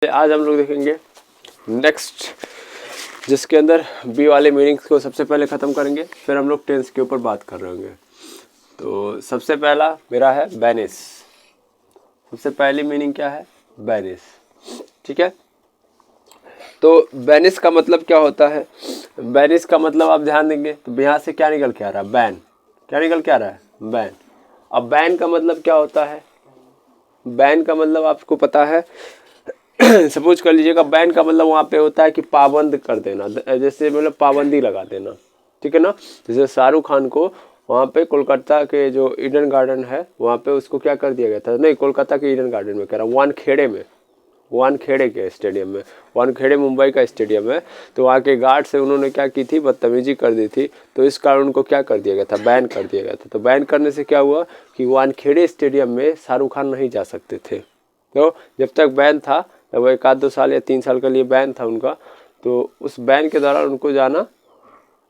आज हम लोग देखेंगे नेक्स्ट, जिसके अंदर बी वाले मीनिंग्स को सबसे पहले ख़त्म करेंगे, फिर हम लोग टेंस के ऊपर बात कर रहे होंगे। तो सबसे पहला मेरा है बैनिस। सबसे पहली मीनिंग क्या है? बैनिस। ठीक है, तो बैनिस का मतलब क्या होता है? बैनिस का मतलब आप ध्यान देंगे तो यहाँ से क्या निकल के आ रहा है? बैन। क्या निकल के आ रहा है? बैन। अब बैन का मतलब क्या होता है? बैन का मतलब आपको पता है सपोज कर लीजिएगा, बैन का मतलब वहाँ पे होता है कि पाबंद कर देना, जैसे मतलब पाबंदी लगा देना। ठीक है ना? जैसे शाहरुख खान को वहाँ पे कोलकाता के जो ईडन गार्डन है वहाँ पे उसको क्या कर दिया गया था, नहीं कोलकाता के ईडन गार्डन में कह रहा हूँ, वानखेड़े में, वानखेड़े के स्टेडियम में, वानखेड़े मुंबई का स्टेडियम है, तो वहाँ के गार्ड से उन्होंने क्या की थी? बदतमीजी कर दी थी। तो इस कारण उनको क्या कर दिया गया था? बैन कर दिया गया था। तो बैन करने से क्या हुआ कि वानखेड़े स्टेडियम में शाहरुख खान नहीं जा सकते थे। तो जब तक बैन था, तब वो 1-2 साल या 3 साल के लिए बैन था उनका, तो उस बैन के दौरान उनको जाना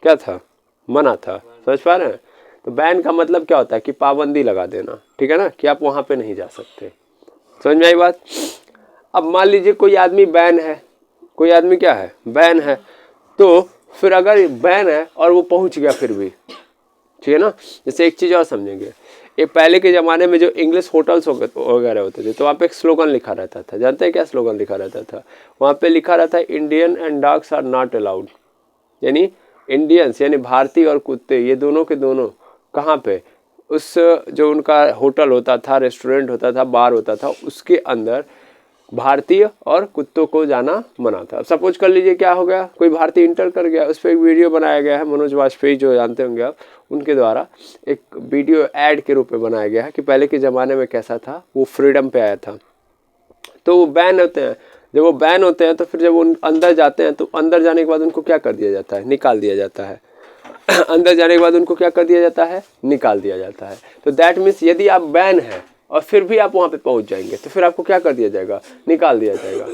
क्या था? मना था। समझ पा रहे हैं? तो बैन का मतलब क्या होता है कि पाबंदी लगा देना। ठीक है ना, कि आप वहाँ पे नहीं जा सकते। समझ में आई बात? अब मान लीजिए कोई आदमी बैन है, कोई आदमी क्या है? बैन है। तो फिर अगर बैन है और वो पहुंच गया फिर भी, ठीक है ना? जैसे एक चीज़ और समझेंगे, ये पहले के ज़माने में जो इंग्लिश होटल्स वगैरह होते थे, तो वहाँ पे एक स्लोगन लिखा रहता था। जानते हैं क्या स्लोगन लिखा रहता था? वहाँ पे लिखा रहता है, Indian and dogs are not allowed. यानी इंडियंस यानी भारतीय और कुत्ते, ये दोनों के दोनों कहाँ पे? उस जो उनका होटल होता था, रेस्टोरेंट होता था, बार होता था, उसके अंदर भारतीय और कुत्तों को जाना मना था। अब सपोज कर लीजिए क्या हो गया, कोई भारतीय इंटर कर गया, उस पर एक वीडियो बनाया गया है, मनोज वाजपेयी जो जानते होंगे आप, उनके द्वारा एक वीडियो ऐड के रूप में बनाया गया है कि पहले के ज़माने में कैसा था, वो फ्रीडम पे आया था। तो वो बैन होते हैं, जब वो बैन होते हैं तो फिर जब वो अंदर जाते हैं तो अंदर जाने के बाद उनको क्या कर दिया जाता है? निकाल दिया जाता है। अंदर जाने के बाद उनको क्या कर दिया जाता है? निकाल दिया जाता है। तो दैट मीन्स यदि आप बैन है और फिर भी आप वहाँ पे पहुँच जाएंगे तो फिर आपको क्या कर दिया जाएगा? निकाल दिया जाएगा।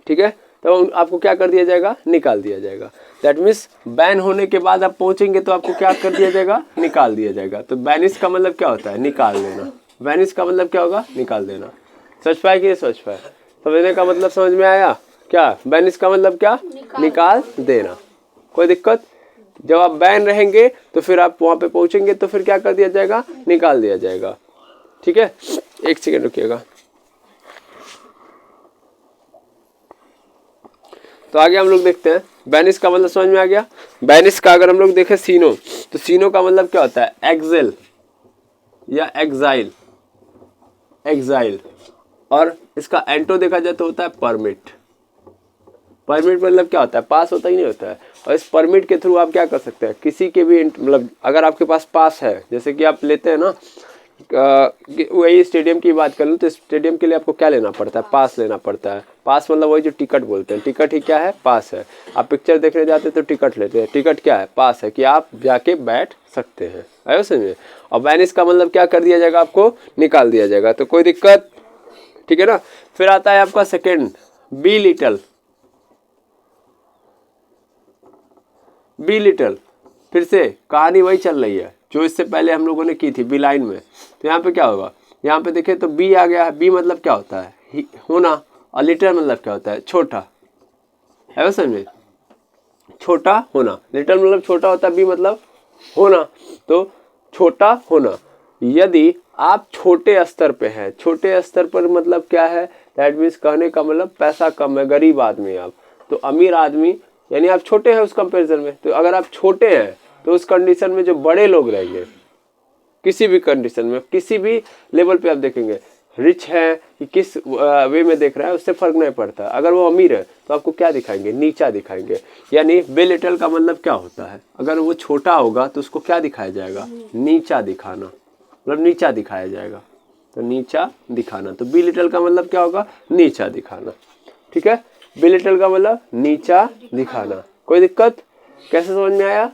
ठीक है, तो आपको क्या कर दिया जाएगा? निकाल दिया जाएगा। दैट मीन्स बैन होने के बाद आप पहुँचेंगे तो आपको क्या कर दिया जाएगा? निकाल दिया जाएगा। तो बैनिस का मतलब क्या होता है? निकाल देना। बैनिस का मतलब क्या होगा? निकाल देना। समझ पाए कि नहीं समझ पाए? समझने का मतलब समझ में आया क्या? बैनिस का मतलब क्या? निकाल देना। कोई दिक्कत? जब आप बैन रहेंगे तो फिर आप वहाँ पे पहुँचेंगे तो फिर क्या कर दिया जाएगा? निकाल दिया जाएगा। ठीक है, एक सेकेंड रुकिएगा। तो आगे हम लोग देखते हैं, बैनिस का मतलब समझ में आ गया। बैनिस का अगर हम लोग देखें सीनो, तो सीनो का मतलब क्या होता है? एक्सेल या एक्साइल। एक्साइल। और इसका एंटो देखा जाए तो होता है परमिट। परमिट मतलब क्या होता है? पास होता ही नहीं होता है। और इस परमिट के थ्रू आप क्या कर सकते हैं? किसी के भी मतलब अगर आपके पास पास है, जैसे कि आप लेते हैं ना, वही स्टेडियम की बात कर लूँ तो स्टेडियम के लिए आपको क्या लेना पड़ता है? पास लेना पड़ता है। पास मतलब वही जो टिकट बोलते हैं। टिकट ही क्या है? पास है। आप पिक्चर देखने जाते हैं तो टिकट लेते हैं। टिकट क्या है? पास है कि आप जाके बैठ सकते हैं। आयो समझे? और बैनिस का मतलब क्या कर दिया जाएगा? आपको निकाल दिया जाएगा। तो कोई दिक्कत? ठीक है ना? फिर आता है आपका second, be little. Be little, फिर से कहानी वही चल रही है जो इससे पहले हम लोगों ने की थी बी लाइन में। तो यहाँ पे क्या होगा? यहाँ पे देखें तो बी आ गया है। बी मतलब क्या होता है? होना। और लिटल मतलब क्या होता है? छोटा। है समझे? छोटा होना। लिटल मतलब छोटा होता है, बी मतलब होना। तो छोटा होना। यदि आप छोटे स्तर पे हैं, छोटे स्तर पर मतलब क्या है? दैट मीन्स कहने का मतलब पैसा कम है, गरीब आदमी आप। तो अमीर आदमी यानी आप छोटे हैं उस कंपैरिजन में। तो अगर आप छोटे हैं तो उस कंडीशन में जो बड़े लोग रहेंगे, किसी भी कंडीशन में, किसी भी लेवल पे आप देखेंगे, रिच है कि किस वे में देख रहा है उससे फर्क नहीं पड़ता। अगर वो अमीर है तो आपको क्या दिखाएंगे? नीचा दिखाएंगे। यानी बेलिटल का मतलब क्या होता है? अगर वो छोटा होगा तो उसको क्या दिखाया जाएगा? नीचा दिखाना। मतलब नीचा दिखाया जाएगा। तो नीचा दिखाना। तो बी लिटल का मतलब क्या होगा? नीचा दिखाना। ठीक है, बी लिटल का मतलब नीचा दिखाना। कोई दिक्कत? कैसे समझ में आया?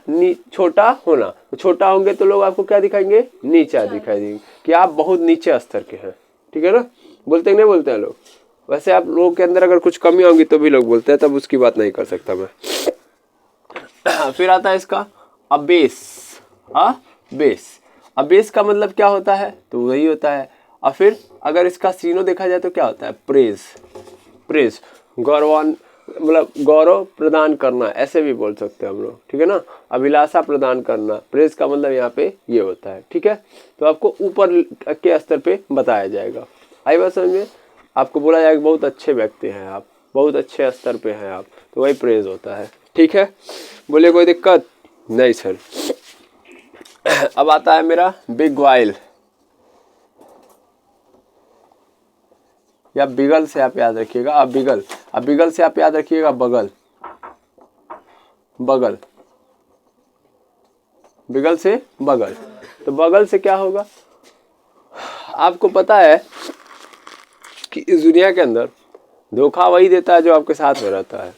छोटा होना। तो छोटा होंगे तो लोग आपको क्या दिखाएंगे? नीचा दिखाई देंगे कि आप बहुत नीचे स्तर के हैं। ठीक है ना? बोलते हैं नहीं बोलते हैं लोग? वैसे आप लोगों के अंदर अगर कुछ कमी होंगी तो भी लोग बोलते हैं, तब उसकी बात नहीं कर सकता मैं। फिर आता है इसका अबेस। बेस। अबेस का मतलब क्या होता है? तो वही होता है। और फिर अगर इसका सीनो देखा जाए तो क्या होता है? प्रेज। प्रेज, गौरवान मतलब गौरव प्रदान करना, ऐसे भी बोल सकते हैं हम लोग, ठीक है ना। अभिलाषा प्रदान करना, प्रेज का मतलब यहाँ पे ये होता है, ठीक है। तो आपको ऊपर के स्तर पे बताया जाएगा। आई बात समझ में? आपको बोला जाएगा बहुत अच्छे व्यक्ति हैं आप, बहुत अच्छे स्तर पे हैं आप, तो वही प्रेज होता है, ठीक है। बोलिए कोई दिक्कत नहीं सर। अब आता है मेरा बिग वाइल, या बिगल से आप याद रखिएगा, अब बिगल से आप याद रखिएगा बगल, बगल, बिगल से बगल। तो बगल से क्या होगा? आपको पता है कि इस दुनिया के अंदर धोखा वही देता है जो आपके साथ में रहता है।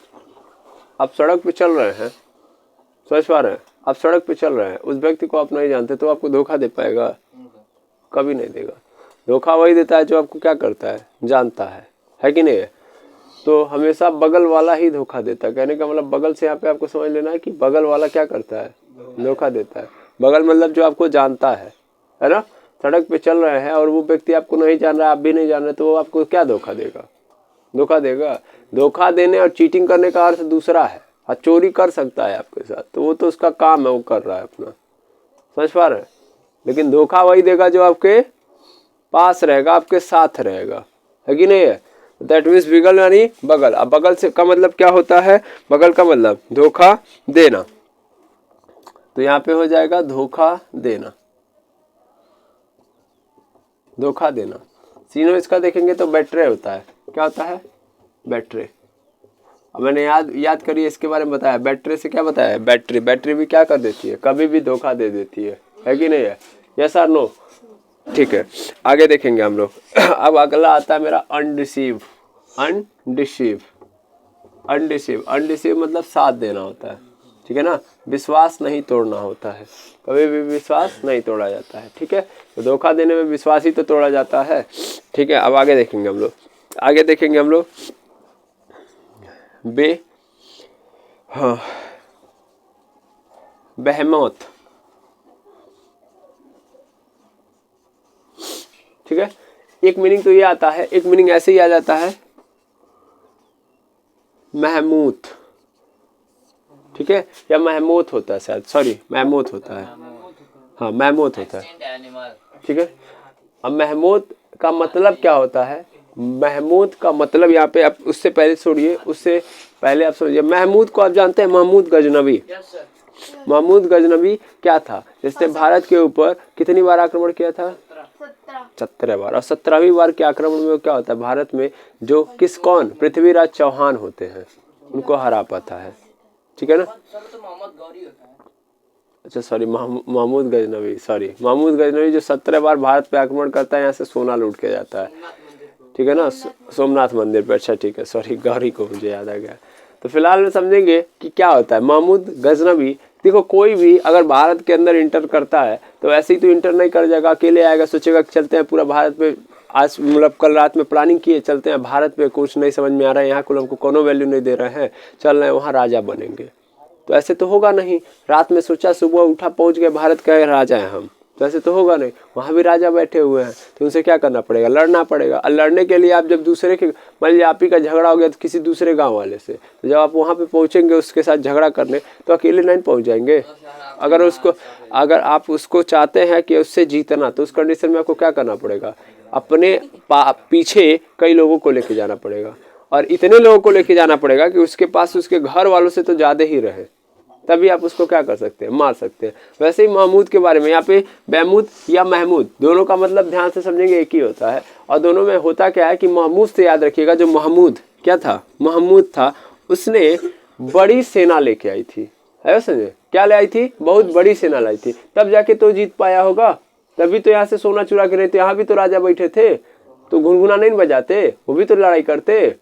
आप सड़क पे चल रहे हैं, समझ पा रहे हैं, आप सड़क पे चल रहे हैं, उस व्यक्ति को आप नहीं जानते तो आपको धोखा दे पाएगा? कभी नहीं देगा। धोखा वही देता है जो आपको क्या करता है, जानता है कि नहीं है। तो हमेशा बगल वाला ही धोखा देता है। कहने का मतलब बगल से यहाँ पे आपको समझ लेना है कि बगल वाला क्या करता है, धोखा देता है। बगल मतलब जो आपको जानता है ना। सड़क पे चल रहे हैं और वो व्यक्ति आपको नहीं जान रहा, आप भी नहीं जान रहे, तो वो आपको क्या धोखा देगा, धोखा देगा। धोखा देने और चीटिंग करने का अर्थ दूसरा है। हाँ, चोरी कर सकता है आपके साथ, तो वो तो उसका काम है, वो कर रहा है अपना, समझ पा रहे हैं। लेकिन धोखा वही देगा जो आपके पास रहेगा, आपके साथ रहेगा, है कि नहीं है। दैट मीन्स बिगल यानी बगल। अब बगल से का मतलब क्या होता है? बगल का मतलब धोखा देना। तो यहाँ पे हो जाएगा धोखा देना, धोखा देना। सीनो इसका देखेंगे तो बेट्रे होता है। क्या होता है? बेट्रे। अब मैंने याद करिए, इसके बारे में बताया। बैटरी से क्या बताया? बैटरी भी क्या कर देती है, कभी भी धोखा दे देती है कि नहीं है? यस और नो? ठीक है, आगे देखेंगे हम लोग। अब अगला आता है मेरा अनडिसीव। अनडिसीव मतलब साथ देना होता है, ठीक है ना। विश्वास नहीं तोड़ना होता है, कभी भी विश्वास नहीं तोड़ा जाता है, ठीक है। तो धोखा देने में विश्वास ही तो तोड़ा जाता है, ठीक है। अब आगे देखेंगे हम लोग। बेहमौत, ठीक है। एक मीनिंग तो ये आता है, एक मीनिंग ऐसे ही आ जाता है, महमूद, ठीक है, या महमूद होता है शायद, सॉरी महमूद होता है, हाँ महमूद होता है, ठीक है। अब महमूद का मतलब क्या होता है? महमूद का मतलब यहाँ पे आप उससे पहले छोड़िए, उससे पहले आप समझिए। महमूद को आप जानते हैं, महमूद गजनवी। महमूद गजनवी क्या था? जिसने भारत के ऊपर कितनी बार आक्रमण किया था? 17 बार। और 17वीं बार के आक्रमण में क्या होता है? भारत में जो कौन पृथ्वीराज चौहान होते हैं उनको हरा पाता है, ठीक है ना। अच्छा सॉरी, महमूद गजनवी जो 17 बार भारत पे आक्रमण करता है, यहाँ से सोना लूट के जाता है, ठीक है ना, सोमनाथ मंदिर पे। अच्छा ठीक है, सॉरी, गौरी को मुझे याद आ गया। तो फिलहाल में समझेंगे कि क्या होता है महमूद गजनवी। देखो, कोई भी अगर भारत के अंदर इंटर करता है तो ऐसे ही तो इंटर नहीं कर जाएगा, अकेले आएगा, सोचेगा कि चलते हैं पूरा भारत पे। आज मतलब कल रात में प्लानिंग किए, चलते हैं भारत पे, कुछ नहीं समझ में आ रहा है, यहाँ को हमको कोनो वैल्यू नहीं दे रहे हैं, चल रहे हैं वहाँ राजा बनेंगे। तो ऐसे तो होगा नहीं। रात में सोचा, सुबह उठा, पहुंच गए, भारत का राजा हैं हम, तो ऐसे तो होगा नहीं। वहाँ भी राजा बैठे हुए हैं, तो उनसे क्या करना पड़ेगा? लड़ना पड़ेगा। और लड़ने के लिए आप जब दूसरे के, मान लीजिए आप ही का झगड़ा हो गया तो किसी दूसरे गांव वाले से, तो जब आप वहाँ पे पहुँचेंगे उसके साथ झगड़ा करने, तो अकेले नहीं पहुँच जाएंगे। अगर आप उसको चाहते हैं कि उससे जीतना, तो उस कंडीशन में आपको क्या करना पड़ेगा? अपने पीछे कई लोगों को लेके जाना पड़ेगा, और इतने लोगों को लेके जाना पड़ेगा कि उसके पास उसके घर वालों से तो ज़्यादा ही रहे, तभी आप उसको क्या कर सकते हैं? मार सकते हैं। वैसे ही महमूद के बारे में, यहाँ पे महमूद या महमूद दोनों का मतलब ध्यान से समझेंगे एक ही होता है। और दोनों में होता क्या है कि महमूद से याद रखिएगा, जो महमूद क्या था? महमूद था, उसने बड़ी सेना लेके आई थी, है समझे? क्या ले आई थी? बहुत बड़ी सेना लाई थी, तब जाके तो जीत पाया होगा। तभी तो यहाँ से सोना चुरा के नहीं तो यहाँ भी तो राजा बैठे थे, तो गुनगुना नहीं बजाते, वो भी तो लड़ाई करते।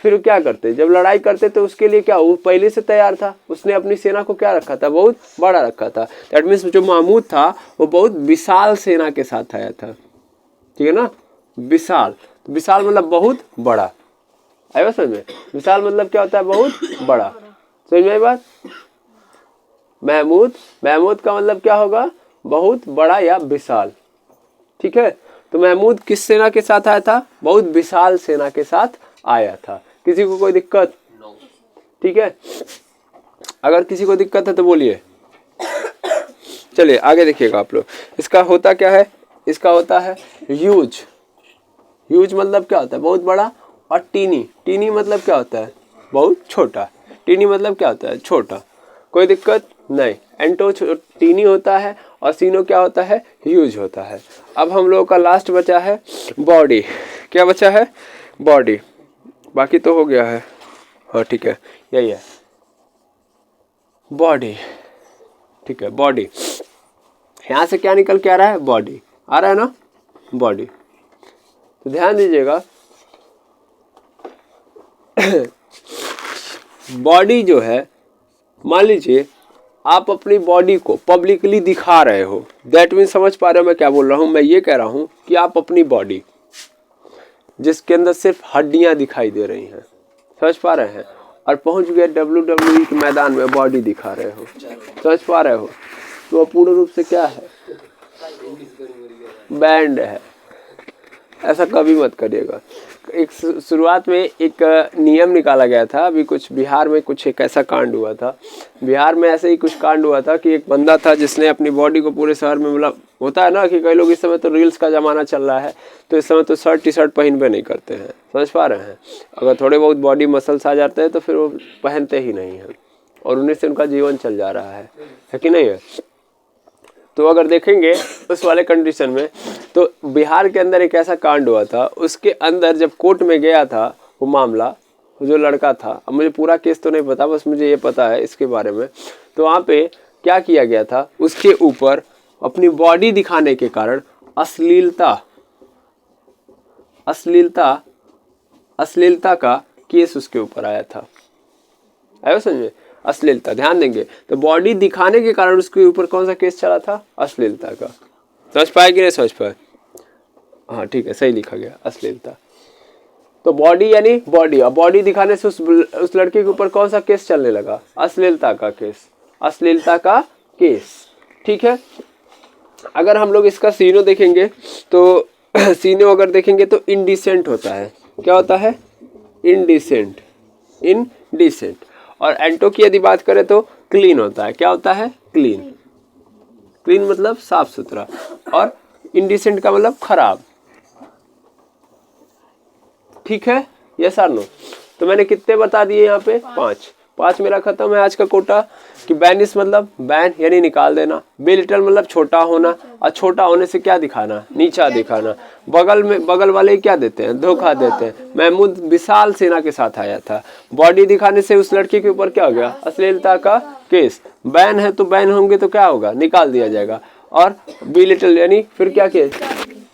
फिर क्या करते? जब लड़ाई करते तो उसके लिए क्या, वो पहले से तैयार था, उसने अपनी सेना को क्या रखा था? बहुत बड़ा रखा था। दैट मीन्स जो महमूद था वो बहुत विशाल सेना के साथ आया था, ठीक है ना। विशाल मतलब बहुत बड़ा, आया समझ में? विशाल मतलब क्या होता है? बहुत बड़ा। समझ में आई बात? महमूद का मतलब क्या होगा? बहुत बड़ा या विशाल, ठीक है। तो महमूद किस सेना के साथ आया था? बहुत विशाल सेना के साथ आया था। किसी को कोई दिक्कत? ठीक है, अगर किसी को दिक्कत है तो बोलिए। चलिए आगे देखिएगा आप लोग। इसका होता क्या है? इसका होता है ह्यूज। ह्यूज मतलब क्या होता है? बहुत बड़ा। और टीनी, टीनी मतलब क्या होता है? बहुत छोटा। टीनी मतलब क्या होता है? छोटा। कोई दिक्कत नहीं। एंटो टीनी होता है और सीनो क्या होता है? ह्यूज होता है। अब हम लोगों का लास्ट बचा है बॉडी। क्या बचा है? बॉडी। बाकी तो हो गया है। हाँ ठीक है, यही है बॉडी। ठीक है, बॉडी। यहाँ से क्या निकल के आ रहा है? बॉडी आ रहा है ना, बॉडी। तो ध्यान दीजिएगा, बॉडी जो है, मान लीजिए आप अपनी बॉडी को पब्लिकली दिखा रहे हो। दैट मीन, समझ पा रहे हो मैं क्या बोल रहा हूँ? मैं ये कह रहा हूँ कि आप अपनी बॉडी जिसके अंदर सिर्फ हड्डियां दिखाई दे रही हैं, समझ पा रहे हैं, और पहुंच गए WWE के मैदान में बॉडी दिखा रहे हो, समझ पा रहे हो, तो वह पूर्ण रूप से क्या है? बैंड है। ऐसा कभी मत करिएगा। एक शुरुआत में एक नियम निकाला गया था, अभी कुछ बिहार में कुछ एक ऐसा कांड हुआ था। बिहार में ऐसे ही कुछ कांड हुआ था कि एक बंदा था जिसने अपनी बॉडी को पूरे शहर में, मतलब होता है ना कि कई लोग इस समय तो रील्स का ज़माना चल रहा है, तो इस समय तो शर्ट टी शर्ट पहन पे नहीं करते हैं, समझ पा रहे हैं। अगर थोड़े बहुत बॉडी मसल्स आ जाते हैं तो फिर वो पहनते ही नहीं हैं, और उन्हीं से उनका जीवन चल जा रहा है कि नहीं है। तो अगर देखेंगे उस वाले कंडीशन में, तो बिहार के अंदर एक ऐसा कांड हुआ था। उसके अंदर जब कोर्ट में गया था वो मामला, जो लड़का था, अब मुझे पूरा केस तो नहीं पता, बस मुझे ये पता है इसके बारे में। तो वहाँ पे क्या किया गया था, उसके ऊपर अपनी बॉडी दिखाने के कारण अश्लीलता का केस उसके ऊपर आया था। आयो समझ में? अश्लीलता, ध्यान देंगे तो बॉडी दिखाने के कारण उसके ऊपर कौन सा केस चला था? अश्लीलता का। समझ पाए कि नहीं समझ पाए? हाँ ठीक है, सही लिखा गया, अश्लीलता। तो बॉडी यानी बॉडी, और बॉडी दिखाने से उस लड़के के ऊपर कौन सा केस चलने लगा? अश्लीलता का केस, अश्लीलता का केस। ठीक है, अगर हम लोग इसका सीनो देखेंगे तो सीनो अगर देखेंगे तो इनडिसेंट होता है। क्या होता है? Indecent, indecent. और एंटो की यदि बात करें तो क्लीन होता है। क्या होता है? क्लीन। क्लीन मतलब साफ सुथरा, और इनडिसेंट का मतलब खराब। ठीक है, यस और नो? तो मैंने कितने बता दिए यहाँ पे? 5 मेरा खत्म है आज का कोटा। कि बैनिस मतलब बैन यानी निकाल देना, बेलिटल मतलब छोटा होना, और छोटा होने से क्या दिखाना? नीचा दिखाना। बगल वाले क्या देते हैं? धोखा देते हैं। महमूद विशाल सेना के साथ आया था, बॉडी दिखाने से उस लड़के के ऊपर क्या हो गया? अश्लीलता का केस। बैन है तो बैन होंगे तो क्या होगा? निकाल दिया जाएगा। और बेलिटल यानी फिर क्या केस?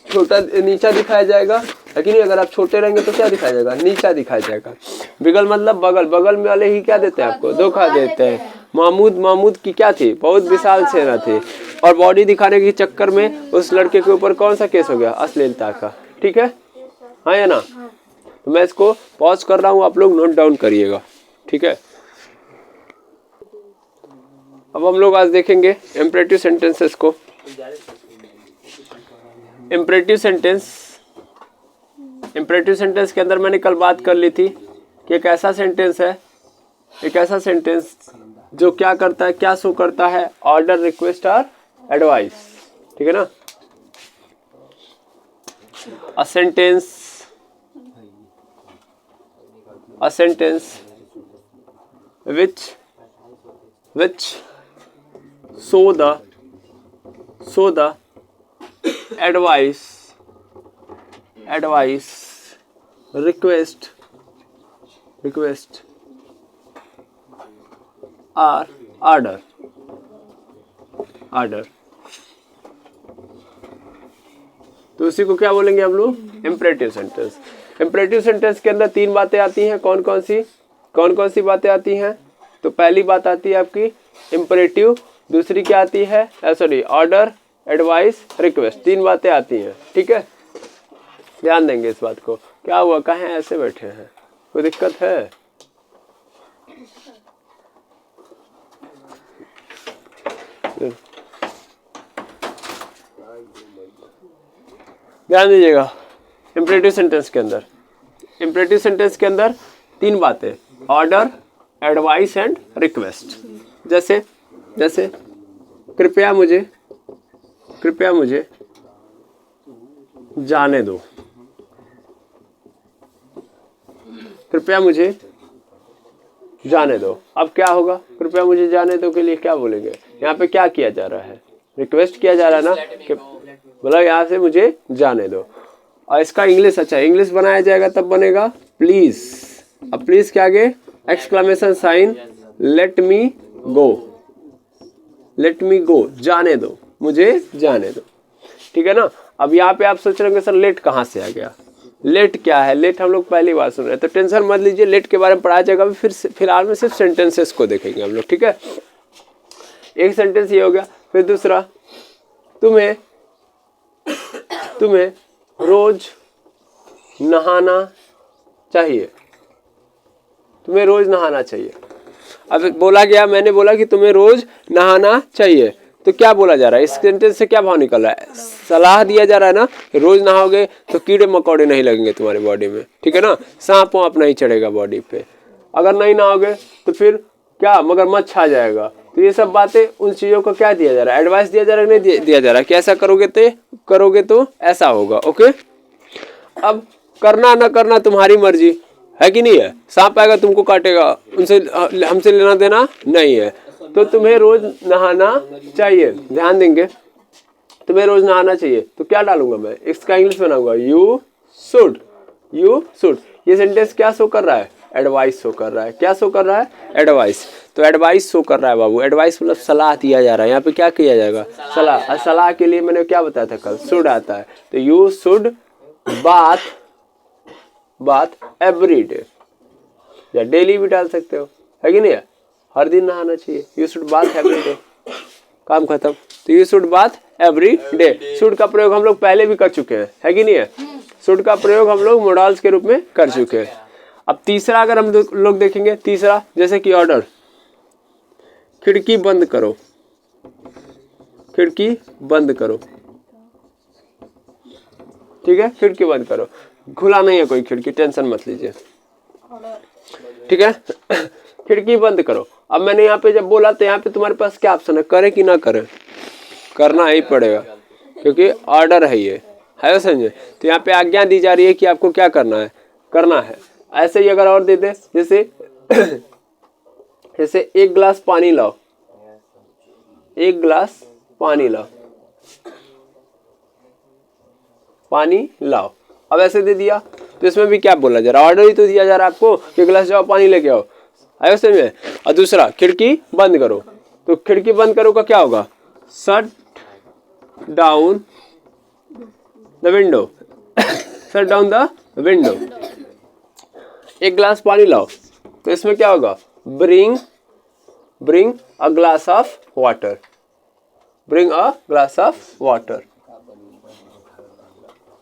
छोटा, नीचा दिखाया जाएगा, लेकिन अगर आप छोटे रहेंगे तो क्या दिखाया जाएगा? नीचा दिखाया जाएगा। बिगल मतलब बगल, बगल में वाले ही क्या देते हैं? आपको धोखा देते हैं। महमूद की क्या थी? बहुत विशाल सेना थी, और बॉडी दिखाने के चक्कर में उस लड़के के ऊपर कौन सा केस हो गया? अश्लीलता का। ठीक है, हाँ या ना? तो मैं इसको पॉज कर रहा हूँ, आप लोग नोट डाउन करिएगा। ठीक है, अब हम लोग आज देखेंगे इम्परेटिव सेंटेंसेस को। इम्परेटिव सेंटेंस के अंदर मैंने कल बात कर ली थी कि एक ऐसा सेंटेंस है, एक ऐसा सेंटेंस जो क्या करता है, क्या शो करता है? ऑर्डर, रिक्वेस्ट और एडवाइस। ठीक है ना? A sentence which show the advice, request or order। तो उसी को क्या बोलेंगे हम लोग? Imperative sentence. इम्परेटिव सेंटेंस के अंदर 3 बातें आती हैं। कौन कौन सी बातें आती हैं? तो पहली बात आती है आपकी इम्परेटिव, दूसरी क्या आती है? Order, advice, request. 3 बातें आती हैं। ठीक है, ध्यान देंगे इस बात को। क्या हुआ, कहाँ ऐसे बैठे हैं? कोई दिक्कत है? ध्यान दीजिएगा। इम्परेटिव सेंटेंस के अंदर तीन बातें, ऑर्डर, एडवाइस एंड रिक्वेस्ट। जैसे जैसे कृपया मुझे जाने दो, कृपया मुझे जाने दो। अब क्या होगा, कृपया मुझे जाने दो के लिए क्या बोलेंगे, यहाँ पे क्या किया जा रहा है, रिक्वेस्ट किया जा रहा है ना, कि मतलब यहाँ से मुझे जाने दो। और इसका इंग्लिश, अच्छा इंग्लिश बनाया जाएगा तब बनेगा प्लीज। अब प्लीज के आगे एक्सक्लेमेशन साइन, लेट मी गो, लेट मी गो, जाने दो, मुझे जाने दो, ठीक है ना। अब यहाँ पे आप सोच रहे होंगे सर लेट कहाँ से आ गया, लेट क्या है, लेट हम लोग पहली बार सुन रहे हैं, तो टेंशन मत लीजिए, लेट के बारे में पढ़ाया जाएगा। फिर फिलहाल में सिर्फ सेंटेंसेस को देखेंगे हम लोग, ठीक है। एक सेंटेंस ये हो गया, फिर दूसरा, तुम्हें रोज नहाना चाहिए, तुम्हें रोज नहाना चाहिए। अब बोला गया, मैंने बोला कि तुम्हें रोज नहाना चाहिए, तो क्या बोला जा रहा है, इस सेंटेंस से क्या भाव निकल रहा है, सलाह दिया जा रहा है ना, रोज नहाओगे तो कीड़े मकोड़े नहीं लगेंगे तुम्हारी बॉडी में, ठीक है ना, सांप वाप नहीं चढ़ेगा बॉडी पे, अगर नहीं नहाओगे तो फिर क्या मगरमच्छ छा जाएगा। तो ये सब बातें, उन चीजों को क्या दिया जा रहा है, एडवाइस दिया जा रहा है, नहीं दिया जा रहा है कि ऐसा करोगे तो ऐसा होगा, ओके। अब करना ना करना तुम्हारी मर्जी है कि नहीं है, सांप आएगा तुमको काटेगा, उनसे हमसे लेना देना नहीं है। तो तुम्हें रोज नहाना चाहिए, ध्यान देंगे, तुम्हें रोज नहाना चाहिए, तो क्या डालूंगा मैं, इसका इंग्लिश बनाऊंगा यू शुड, यू शुड। ये सेंटेंस क्या शो कर रहा है, एडवाइस शो कर रहा है, क्या शो कर रहा है, एडवाइस। तो एडवाइस शो कर रहा है बाबू, एडवाइस मतलब सलाह दिया जा रहा है, यहाँ पे क्या किया जाएगा, सलाह। और सलाह के लिए मैंने क्या बताया था कल, शुड आता है, तो you should bath every day, या डेली भी डाल सकते हो, है कि नहीं, हर दिन नहाना चाहिए, you should bath every day, काम खत्म। तो you should bath every day, should का प्रयोग हम लोग पहले भी कर चुके हैं, है कि नहीं है, शुड का प्रयोग हम लोग मोडल्स के रूप में कर चुके हैं। अब तीसरा अगर हम लोग देखेंगे, तीसरा जैसे कि ऑर्डर, खिड़की बंद करो, खिड़की बंद करो, ठीक है, खिड़की बंद करो, खुला नहीं है कोई खिड़की, टेंशन मत लीजिए, ठीक है। खिड़की बंद करो। अब मैंने यहाँ पे जब बोला तो यहाँ पे तुम्हारे पास क्या ऑप्शन है, करे कि ना करे, करना ही पड़ेगा क्योंकि ऑर्डर है ये, है समझे। तो यहाँ पे आज्ञा दी जा रही है कि आपको क्या करना है, करना है। ऐसे ही अगर और दे दे, जैसे एक गिलास पानी लाओ, एक गिलास पानी लाओ, पानी लाओ। अब ऐसे दे दिया तो इसमें भी क्या बोला जा रहा है, ऑर्डर ही तो दिया जा रहा है आपको कि गिलास जाओ पानी लेके आओ, है समझ में। और दूसरा खिड़की बंद करो, तो खिड़की बंद करो का क्या होगा, shut down the window, shut down the window. एक गिलास पानी लाओ, तो इसमें क्या होगा, bring a glass of water, bring a glass of water.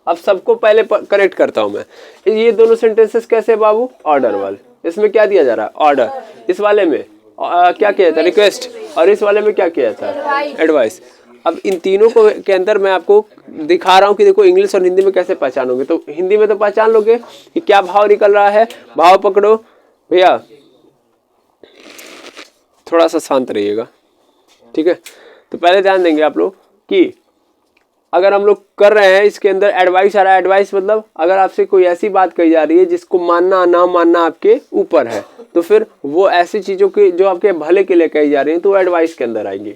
अब सबको पहले करेक्ट करता हूं मैं, ये दोनों सेंटेंसेस कैसे बाबू, ऑर्डर वाले, इसमें क्या दिया जा रहा है, ऑर्डर, इस वाले में क्या किया जाता है, रिक्वेस्ट, और इस वाले में क्या किया जाता है, एडवाइस। अब इन तीनों को के अंदर मैं आपको दिखा रहा हूं कि देखो इंग्लिश और हिंदी में कैसे पहचानोगे। तो हिंदी में तो पहचान लोगे कि क्या भाव निकल रहा है, भाव पकड़ो भैया, थोड़ा सा शांत रहिएगा, ठीक है। तो पहले ध्यान देंगे आप लोग कि अगर हम लोग कर रहे हैं, इसके अंदर एडवाइस आ रहा है, एडवाइस मतलब अगर आपसे कोई ऐसी बात कही जा रही है जिसको मानना ना मानना आपके ऊपर है, तो फिर वो ऐसी चीजों की जो आपके भले के लिए कही जा रही है, तो वो एडवाइस के अंदर आएंगी।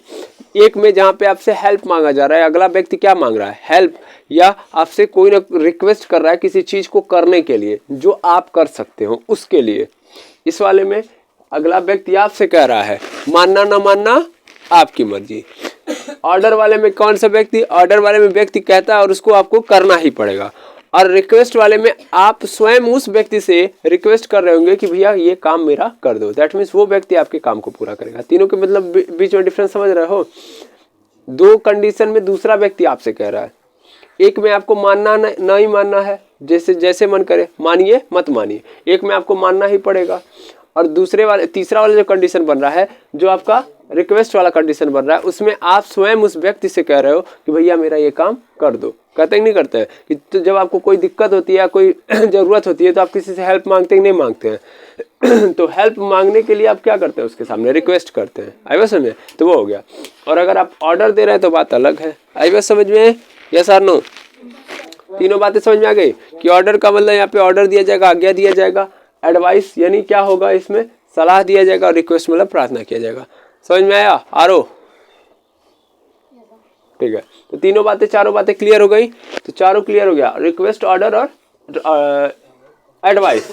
एक में जहाँ पे आपसे हेल्प मांगा जा रहा है, अगला व्यक्ति क्या मांग रहा है, हेल्प, या आपसे कोई ना रिक्वेस्ट कर रहा है किसी चीज को करने के लिए जो आप कर सकते हो उसके लिए। इस वाले में अगला व्यक्ति आपसे कह रहा है, मानना ना मानना आपकी मर्जी। ऑर्डर वाले में कौन सा व्यक्ति, ऑर्डर वाले में व्यक्ति कहता है और उसको आपको करना ही पड़ेगा। और रिक्वेस्ट वाले में आप स्वयं उस व्यक्ति से रिक्वेस्ट कर रहे होंगे कि भैया ये काम मेरा कर दो, दैट मीन्स वो व्यक्ति आपके काम को पूरा करेगा। तीनों के मतलब बीच में डिफरेंस समझ रहे हो। दो कंडीशन में दूसरा व्यक्ति आपसे कह रहा है, एक में आपको मानना नहीं मानना है, जैसे मन करे मानिए मत मानिए, एक में आपको मानना ही पड़ेगा। और तीसरा वाला जो कंडीशन बन रहा है, जो आपका रिक्वेस्ट वाला कंडीशन बन रहा है, उसमें आप स्वयं उस व्यक्ति से कह रहे हो कि भैया मेरा ये काम कर दो, कहते हैं नहीं करते हैं कि तो जब आपको कोई दिक्कत होती है या कोई ज़रूरत होती है तो आप किसी से हेल्प मांगते हैं, नहीं मांगते हैं तो हेल्प मांगने के लिए आप क्या करते हैं, उसके सामने रिक्वेस्ट करते हैं। आई बात समझ में? तो वो हो गया। और अगर आप ऑर्डर दे रहे हैं तो बात अलग है। आई बात समझ में? यस और नो? तीनों बातें समझ में आ गई कि ऑर्डर का मतलब यहाँ पे ऑर्डर दिया जाएगा, आज्ञा दिया जाएगा, एडवाइस यानी क्या होगा इसमें, सलाह दिया जाएगा, और रिक्वेस्ट मतलब प्रार्थना किया जाएगा। समझ में आया? आरो ठीक है। तो तीनों बातें, चारों बातें क्लियर हो गई। तो चारों क्लियर हो गया, रिक्वेस्ट, ऑर्डर और एडवाइस।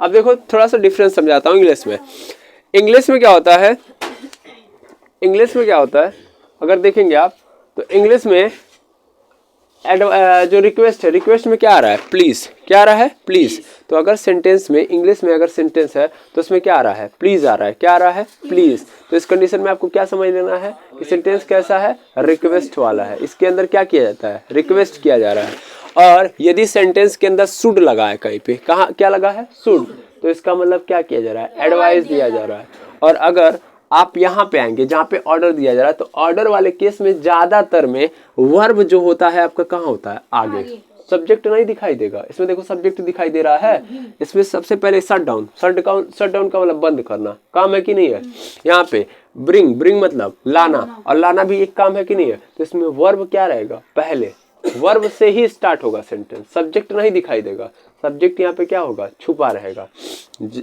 अब देखो थोड़ा सा डिफरेंस समझाता हूँ इंग्लिश में। इंग्लिश में क्या होता है, इंग्लिश में क्या होता है अगर देखेंगे आप तो इंग्लिश में जो रिक्वेस्ट है, रिक्वेस्ट में क्या आ रहा है, प्लीज़। क्या आ रहा है? प्लीज़। तो अगर सेंटेंस में, इंग्लिश में अगर सेंटेंस है तो उसमें क्या आ रहा है, प्लीज़ आ रहा है। क्या आ रहा है? प्लीज़। तो इस कंडीशन में आपको क्या समझ लेना है कि सेंटेंस कैसा है, रिक्वेस्ट वाला है। इसके अंदर क्या किया जाता है, रिक्वेस्ट किया जा रहा है। और यदि सेंटेंस के अंदर शुड लगा है कहीं पे, कहाँ क्या लगा है, शुड, तो इसका मतलब क्या किया जा रहा है, एडवाइस दिया जा रहा है। और अगर आप यहाँ पे आएंगे जहाँ पे ऑर्डर दिया जा रहा है, तो ऑर्डर वाले केस में ज्यादातर में वर्ब जो होता है आपका कहाँ होता है, आगे। सब्जेक्ट नहीं दिखाई देगा इसमें। देखो सब्जेक्ट दिखाई दे रहा है इसमें। सबसे पहले शट डाउन, शट डाउन का मतलब बंद करना, काम है कि नहीं है। यहाँ पे ब्रिंग, ब्रिंग मतलब लाना, और लाना भी एक काम है कि नहीं है। तो इसमें वर्ब क्या रहेगा, पहले वर्ब से ही स्टार्ट होगा सेंटेंस, सब्जेक्ट नहीं दिखाई देगा। सब्जेक्ट यहाँ पे क्या होगा, छुपा रहेगा।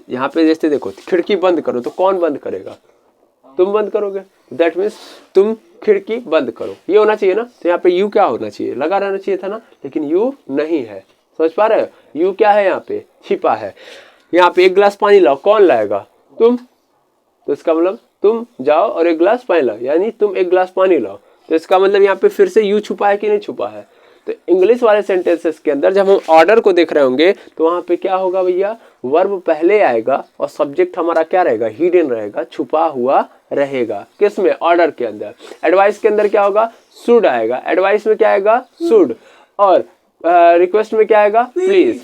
यहाँ पे जैसे देखो खिड़की बंद करो, तो कौन बंद करेगा, तुम बंद करोगे। दैट मीन्स तुम खिड़की बंद करो, ये होना चाहिए ना। तो यहाँ पे यू क्या होना चाहिए, लगा रहना चाहिए था ना, लेकिन यू नहीं है। समझ पा रहे हो? यू क्या है, यहाँ पे छिपा है। यहाँ पे एक गिलास पानी लाओ, कौन लाएगा, तुम। तो इसका मतलब तुम जाओ और एक गिलास पानी लाओ, यानी तुम एक गिलास पानी लाओ। तो इसका मतलब यहाँ पे फिर से यू छुपा है कि नहीं छुपा है। तो इंग्लिश वाले सेंटेंसेस के अंदर जब हम ऑर्डर को देख रहे होंगे तो वहां पे क्या होगा भैया, वर्ब पहले आएगा और सब्जेक्ट हमारा क्या रहेगा, हिडन रहेगा, छुपा हुआ रहेगा। किसमें, ऑर्डर के अंदर। एडवाइस के अंदर क्या होगा, शुड आएगा। एडवाइस में क्या आएगा, शुड। और रिक्वेस्ट में क्या आएगा, प्लीज।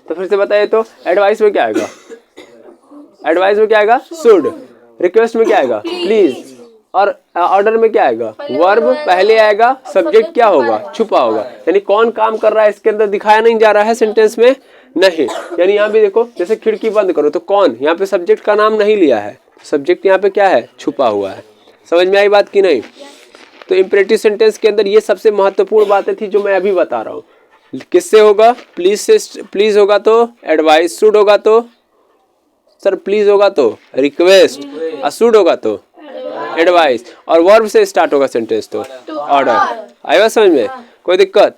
तो फिर से बताइए तो एडवाइस में क्या आएगा, एडवाइस में क्या आएगा, शुड। रिक्वेस्ट में क्या आएगा, प्लीज। और ऑर्डर में क्या आएगा, वर्ब पहले आएगा, सब्जेक्ट क्या होगा, छुपा होगा। यानी कौन काम कर रहा है इसके अंदर दिखाया नहीं जा रहा है सेंटेंस में, नहीं। यानी यहाँ भी देखो जैसे खिड़की बंद करो, तो कौन, यहाँ पे सब्जेक्ट का नाम नहीं लिया है, सब्जेक्ट यहाँ पे क्या है, छुपा हुआ है। समझ में आई बात की नहीं। तो इंपरेटिव सेंटेंस के अंदर ये सबसे महत्वपूर्ण बातें थी जो मैं अभी बता रहा हूँ। किससे होगा, प्लीज से। प्लीज होगा तो एडवाइस, शुड होगा तो सर, प्लीज होगा तो रिक्वेस्ट, और शुड होगा तो एडवाइस, और वर्ब से स्टार्ट होगा सेंटेंस तो ऑर्डर। आई बात समझ में, कोई दिक्कत।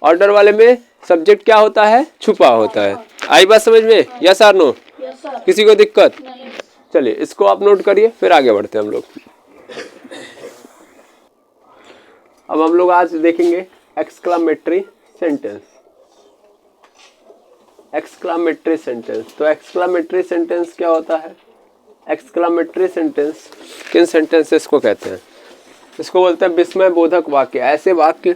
ऑर्डर वाले में सब्जेक्ट क्या होता है, छुपा होता है। आई बात समझ में, यस और नो, किसी को दिक्कत। चलिए इसको आप नोट करिए, फिर आगे बढ़ते हैं हम लोग। अब हम लोग आज देखेंगे एक्सक्लामेटरी सेंटेंस। एक्सक्लामेटरी सेंटेंस, तो एक्सक्लामेटरी सेंटेंस क्या होता है, एक्सक्लामेटरी सेंटेंस किन सेंटेंसेस को कहते हैं, इसको बोलते हैं विस्मय बोधक वाक्य। ऐसे वाक्य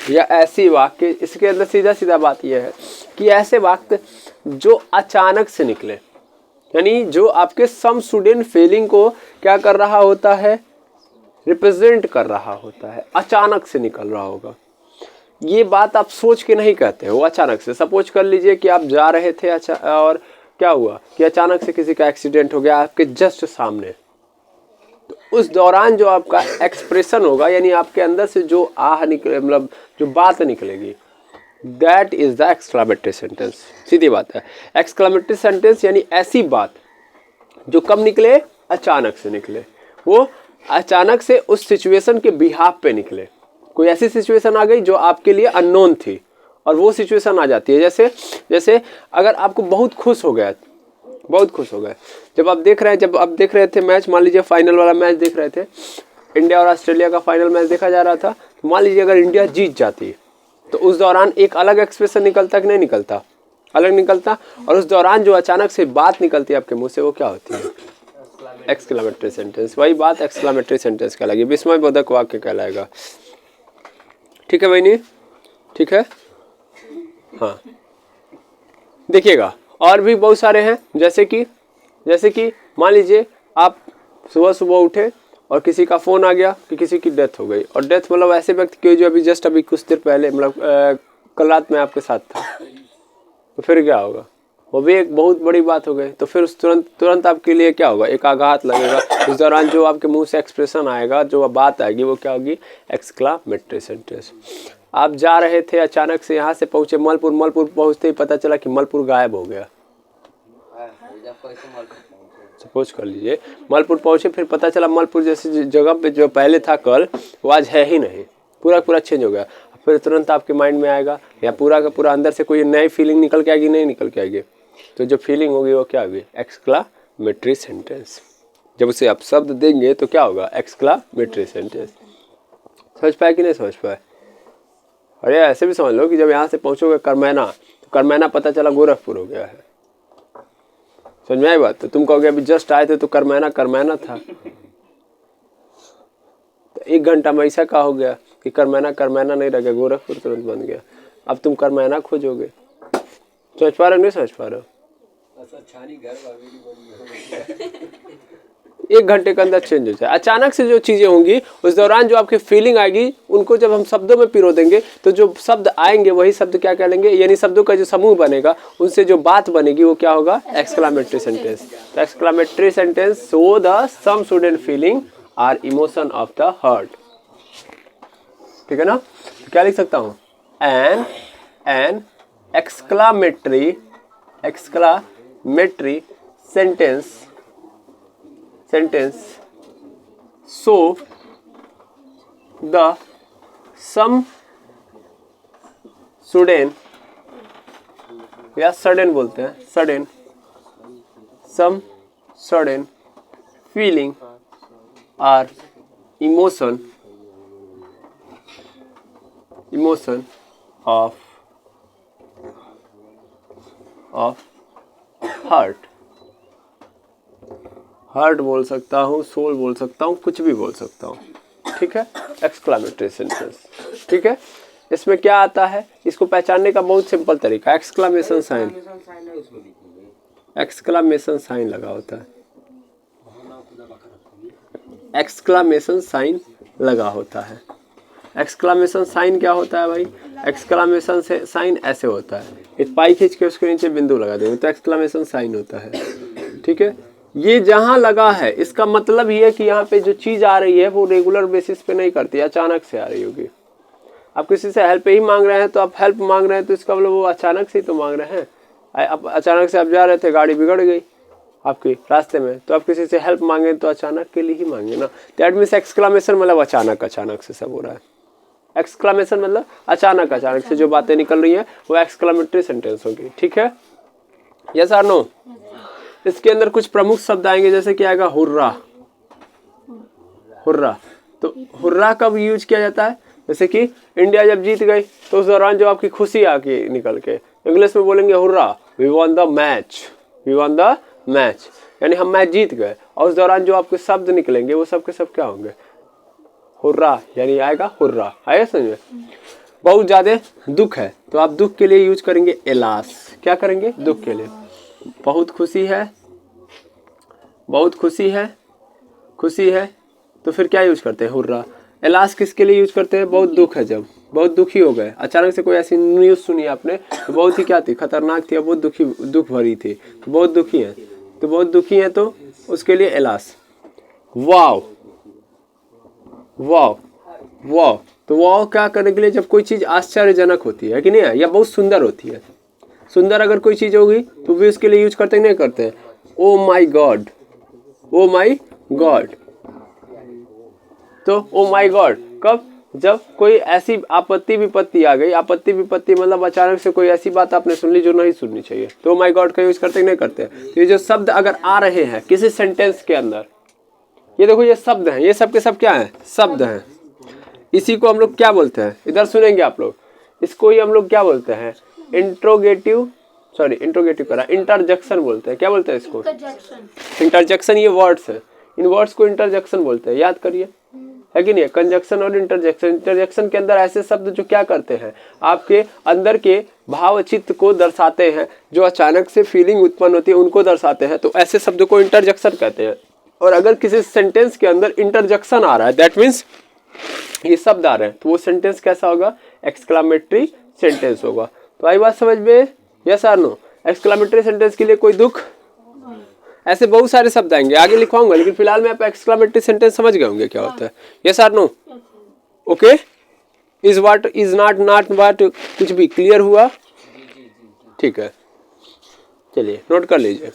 या ऐसी वाक्य, इसके अंदर सीधा सीधा बात यह है कि ऐसे वाक्य जो अचानक से निकले, यानी जो आपके सम स्टूडेंट फीलिंग को क्या कर रहा होता है, रिप्रेजेंट कर रहा होता है, अचानक से निकल रहा होगा। ये बात आप सोच के नहीं कहते हो, अचानक से। सपोज कर लीजिए कि आप जा रहे थे और क्या हुआ कि अचानक से किसी का एक्सीडेंट हो गया आपके जस्ट सामने। तो उस दौरान जो आपका एक्सप्रेशन होगा, यानी आपके अंदर से जो आह निकले, मतलब जो बात निकलेगी, that is the exclamatory sentence. सीधी बात है। एक्सक्लामेटरी सेंटेंस यानी ऐसी बात जो कब निकले, अचानक से निकले। वो अचानक से उस सिचुएशन के बिहाफ पे निकले। कोई ऐसी सिचुएशन आ गई जो आपके लिए अननोन थी, और वो सिचुएशन आ जाती है। जैसे अगर आपको बहुत खुश हो गया, बहुत खुश हो गए जब आप देख रहे थे मैच, मान लीजिए फाइनल वाला मैच देख रहे थे, इंडिया और ऑस्ट्रेलिया का फाइनल मैच देखा जा रहा था। तो मान लीजिए अगर इंडिया जीत जाती तो उस दौरान एक अलग एक्सप्रेशन निकलता कि नहीं निकलता, अलग निकलता। और उस दौरान जो अचानक से बात निकलती है आपके मुंह से, वो क्या होती है, एक्सक्लामेटरी सेंटेंस। वही बात एक्सक्लामेटरी सेंटेंस कहलाएगी, विस्मय बोधक वाक्य कहलाएगा। ठीक है भाई, नहीं ठीक है। हाँ देखिएगा, और भी बहुत सारे हैं। जैसे कि मान लीजिए आप सुबह सुबह उठे और किसी का फ़ोन आ गया कि किसी की डेथ हो गई, और डेथ मतलब ऐसे व्यक्ति की जो अभी कुछ देर पहले मतलब कल रात में आपके साथ था, तो फिर क्या होगा, वो भी एक बहुत बड़ी बात हो गई। तो फिर उस तुरंत आपके लिए क्या होगा, एक आघात लगेगा। उस दौरान जो आपके मुंह से एक्सप्रेशन आएगा, जो बात आएगी, वो क्या होगी, एक्सक्लामेटरी सेंटेंस। आप जा रहे थे, अचानक से यहाँ से पहुँचे मलपुर, मलपुर पहुँचते ही पता चला कि मलपुर गायब हो गया। सपोज कर लीजिए मलपुर पहुँचे, फिर पता चला मलपुर जैसी जगह पे जो पहले था कल, वो आज है ही नहीं, पूरा चेंज हो गया। फिर तुरंत आपके माइंड में आएगा, या पूरा का पूरा अंदर से कोई नई फीलिंग निकल के आएगी, नहीं निकल के आएगी, तो जो फीलिंग होगी वो क्या होगी, एक्सक्लामेटरी सेंटेंस। जब उसे आप शब्द देंगे तो क्या होगा, एक्सक्लामेटरी सेंटेंस। समझ पाए कि नहीं समझ पाए? अरे ऐसे भी समझ लो कि जब यहाँ से पहुँचोगे करमैना, तो करमैना पता चला गोरखपुर हो गया है। समझ में आई बात? तो तुम कहोगे अभी जस्ट आए थे तो करमैना था। तो 1 घंटा में ऐसा का हो गया कि करमैना नहीं रह गया, गोरखपुर तुरंत बन गया। अब तुम करमैना खोजोगे। समझ पा रहे हो, नहीं समझ पा रहे हो? 1 घंटे के अंदर चेंज हो जाए। अचानक से जो चीजें होंगी, उस दौरान जो आपकी फीलिंग आएगी, उनको जब हम शब्दों में पिरो देंगे, तो जो शब्द आएंगे वही शब्द क्या कहलेंगे, यानी शब्दों का जो समूह बनेगा, उनसे जो बात बनेगी वो क्या होगा, एक्सक्लामेटरी सेंटेंस। तो exclamatory sentence show the some sudden feeling or emotion of the heart. ठीक है ना? तो क्या लिख सकता हूँ, an exclamatory sentence so the some sudden, या sudden बोलते हैं, some sudden feeling or emotion of heart बोल सकता हूँ, सोल बोल सकता हूँ, कुछ भी बोल सकता हूँ। ठीक है, एक्सक्लामेटरी सेंटेंस। ठीक है, इसमें क्या आता है, इसको पहचानने का बहुत सिंपल तरीका, एक्सक्लामेशन साइन लगा होता है, एक्सक्लामेशन साइन लगा होता है। एक्सक्लामेशन साइन क्या होता है भाई, एक्सक्लामेशन साइन ऐसे होता है, एक पाई खींच के उसके नीचे बिंदु लगा देंगे तो एक्सक्लामेशन साइन होता है। ठीक है, ये जहां लगा है इसका मतलब ये है कि यहाँ पे जो चीज आ रही है वो रेगुलर बेसिस पे नहीं करती, अचानक से आ रही होगी। आप किसी से हेल्प ही मांग रहे हैं, तो आप हेल्प मांग रहे हैं, तो इसका मतलब वो अचानक से ही तो मांग रहे हैं। आप अचानक से आप जा रहे थे, गाड़ी बिगड़ गई आपकी रास्ते में, तो आप किसी से हेल्प मांगे तो अचानक के लिए ही मांगे ना। दैट मीन्स एक्सक्लामेशन मतलब अचानक से सब हो रहा है। एक्सक्लामेशन मतलब अचानक से जो बातें निकल रही हैं वो एक्सक्लामेटरी सेंटेंस होगी। ठीक है, यस और नो? इसके अंदर कुछ प्रमुख शब्द आएंगे, जैसे कि आएगा हुर्रा। तो हुर्रा कब यूज किया जाता है, जैसे कि इंडिया जब जीत गई तो उस दौरान जो आपकी खुशी आके निकल के, इंग्लिश में बोलेंगे hurrah, we won the match, यानी हम मैच जीत गए। और उस दौरान जो आपके शब्द निकलेंगे वो सब के सब क्या होंगे, हुर्रा, यानी आएगा हुर्रा। आएगा समझ में? बहुत ज्यादा दुख है तो आप दुख के लिए यूज करेंगे एलास। क्या करेंगे, दुख के लिए। बहुत खुशी है तो फिर क्या यूज करते हैं, हुर्रा। एलास किसके लिए यूज करते हैं, बहुत दुख है, जब बहुत दुखी हो गए, अचानक से कोई ऐसी न्यूज सुनी आपने तो बहुत ही क्या थी, खतरनाक थी, बहुत दुख भरी थी, तो बहुत दुखी है तो उसके लिए एलास। वाव, तो वाव क्या करने के लिए, जब कोई चीज आश्चर्यजनक होती है कि नहीं है, या बहुत सुंदर होती है। सुंदर अगर कोई चीज होगी तो भी उसके लिए यूज करते नहीं करते, ओ माई गॉड। तो ओ माई गॉड कब, जब कोई ऐसी आपत्ति विपत्ति आ गई। आपत्ति विपत्ति मतलब अचानक से कोई ऐसी बात आपने सुन ली जो नहीं सुननी चाहिए, तो ओ माई गॉड का यूज करते नहीं करते। तो ये जो शब्द अगर आ रहे हैं किसी सेंटेंस के अंदर, ये देखो ये शब्द हैं, ये सब के सब क्या हैं, शब्द हैं। इसी को हम लोग क्या बोलते हैं, इधर सुनेंगे आप लोग, इसको ही हम लोग क्या बोलते हैं, इंटरजेक्शन बोलते हैं। क्या बोलते हैं इसको, इंटरजेक्शन। ये वर्ड्स है, इन वर्ड्स को इंटरजेक्शन बोलते हैं, याद करिए, है कि नहीं। कंजक्शन और इंटरजेक्शन के अंदर ऐसे शब्द जो क्या करते हैं, आपके अंदर के भाव चित्त को दर्शाते हैं, जो अचानक से फीलिंग उत्पन्न होती है उनको दर्शाते हैं, तो ऐसे शब्द को इंटरजेक्शन कहते हैं। और अगर किसी सेंटेंस के अंदर इंटरजेक्शन आ रहा है, दैट मीन्स ये शब्द आ रहे हैं, तो वो सेंटेंस कैसा होगा? एक्सक्लामेटरी सेंटेंस होगा। तो आई बात समझ में? यस और नो? एक्सक्लामेटरी सेंटेंस के लिए कोई दुख? ऐसे बहुत सारे शब्द आएंगे, आगे लिखवाऊंगा, लेकिन फिलहाल में आप एक्सक्लामेटरी सेंटेंस समझ गए होंगे क्या होता है। यस और no? Okay, is what is not what, कुछ भी क्लियर हुआ? ठीक है, चलिए नोट कर लीजिए।